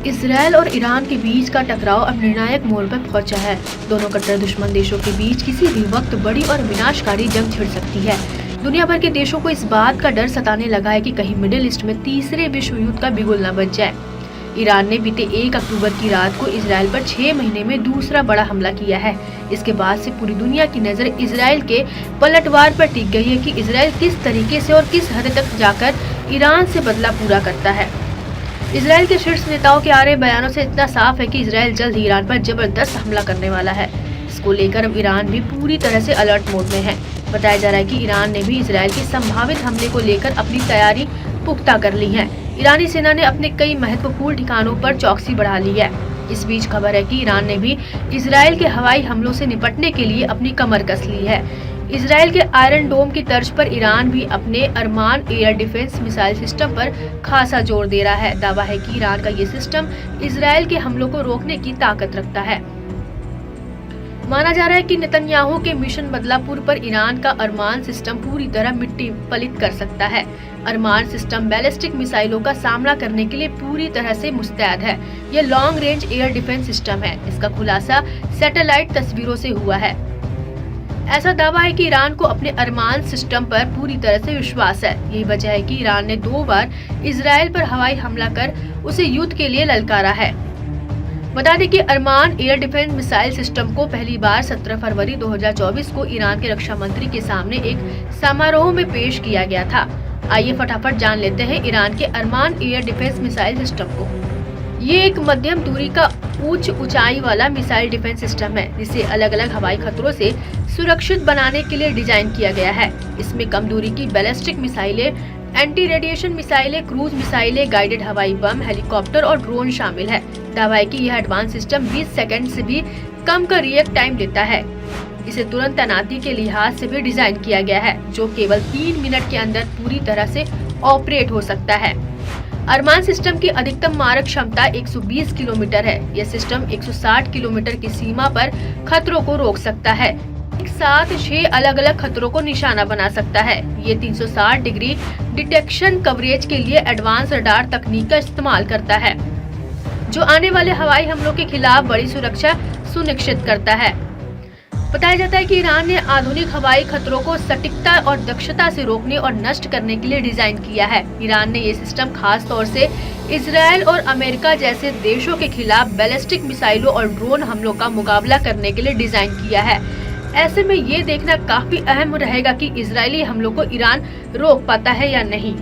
Israel और Iran के बीच का टकराव अब निर्णायक मोड़ पर पहुंचा है। दोनों कट्टर दुश्मन देशों के बीच किसी भी वक्त बड़ी और विनाशकारी जंग छिड़ सकती है। दुनिया भर के देशों को इस बात का डर सताने लगा है कि कहीं मिडिल ईस्ट में तीसरे विश्व युद्ध का बिगुल न बच जाए। ईरान ने बीते 1 अक्टूबर की रात को इसराइल पर 6 महीने में दूसरा बड़ा हमला किया है। इसके बाद से पूरी दुनिया की नजर इसराइल के पलटवार पर टिक गई है कि इसराइल किस तरीके से और किस हद तक जाकर ईरान से बदला पूरा करता है। इसराइल के शीर्ष नेताओं के आ रहे बयानों से इतना साफ है कि इसराइल जल्द ही ईरान पर जबरदस्त हमला करने वाला है। इसको लेकर अब ईरान भी पूरी तरह से अलर्ट मोड में है। बताया जा रहा है कि ईरान ने भी इसराइल के संभावित हमले को लेकर अपनी तैयारी पुख्ता कर ली है। ईरानी सेना ने अपने कई महत्वपूर्ण ठिकानों पर चौकसी बढ़ा ली है। इस बीच खबर है कि ईरान ने भी इसराइल के हवाई हमलों से निपटने के लिए अपनी कमर कस ली है। इसराइल के आयरन डोम की तर्ज पर ईरान भी अपने अरमान एयर डिफेंस मिसाइल सिस्टम पर खासा जोर दे रहा है। दावा है कि ईरान का ये सिस्टम इसराइल के हमलों को रोकने की ताकत रखता है। माना जा रहा है कि नेतन्याहू के मिशन बदलापुर पर ईरान का अरमान सिस्टम पूरी तरह मिट्टी पलित कर सकता है। अरमान सिस्टम बैलिस्टिक मिसाइलों का सामना करने के लिए पूरी तरह से मुस्तैद है। यह long range air defence system है। इसका खुलासा सैटेलाइट तस्वीरों से हुआ है। ऐसा दावा है कि ईरान को अपने अरमान सिस्टम पर पूरी तरह से विश्वास है। यही वजह है कि ईरान ने 2 बार इसराइल पर हवाई हमला कर उसे युद्ध के लिए ललकारा है। बता दें कि अरमान एयर डिफेंस मिसाइल सिस्टम को पहली बार 17 फरवरी 2024 को ईरान के रक्षा मंत्री के सामने एक समारोह में पेश किया गया था। आइए फटाफट जान लेते हैं ईरान के अरमान एयर डिफेंस मिसाइल सिस्टम को। ये एक मध्यम दूरी का उच्च ऊंचाई वाला मिसाइल डिफेंस सिस्टम है, जिसे अलग अलग हवाई खतरों से सुरक्षित बनाने के लिए डिजाइन किया गया है। इसमें कम दूरी की बैलिस्टिक मिसाइलें, एंटी रेडिएशन मिसाइलें, क्रूज मिसाइलें, गाइडेड हवाई बम, हेलीकॉप्टर और ड्रोन शामिल है। दावा है कि यह एडवांस सिस्टम 20 सेकंड से भी कम का रिएक्ट टाइम देता है। इसे तुरंत तैनाती के लिहाज से भी डिजाइन किया गया है, जो केवल 3 मिनट के अंदर पूरी तरह से ऑपरेट हो सकता है। अरमान सिस्टम की अधिकतम मारक क्षमता 120 किलोमीटर है। यह सिस्टम 160 किलोमीटर की सीमा पर खतरों को रोक सकता है। एक साथ 6 अलग अलग खतरों को निशाना बना सकता है। ये 360 डिग्री डिटेक्शन कवरेज के लिए एडवांस रडार तकनीक का इस्तेमाल करता है, जो आने वाले हवाई हमलों के खिलाफ बड़ी सुरक्षा सुनिश्चित करता है। बताया जाता है कि ईरान ने आधुनिक हवाई खतरों को सटीकता और दक्षता से रोकने और नष्ट करने के लिए डिजाइन किया है। ईरान ने ये सिस्टम खास तौर से इसराइल और अमेरिका जैसे देशों के खिलाफ बैलिस्टिक मिसाइलों और ड्रोन हमलों का मुकाबला करने के लिए डिजाइन किया है। ऐसे में ये देखना काफी अहम रहेगा कि इजरायली हमलों को ईरान रोक पाता है या नहीं।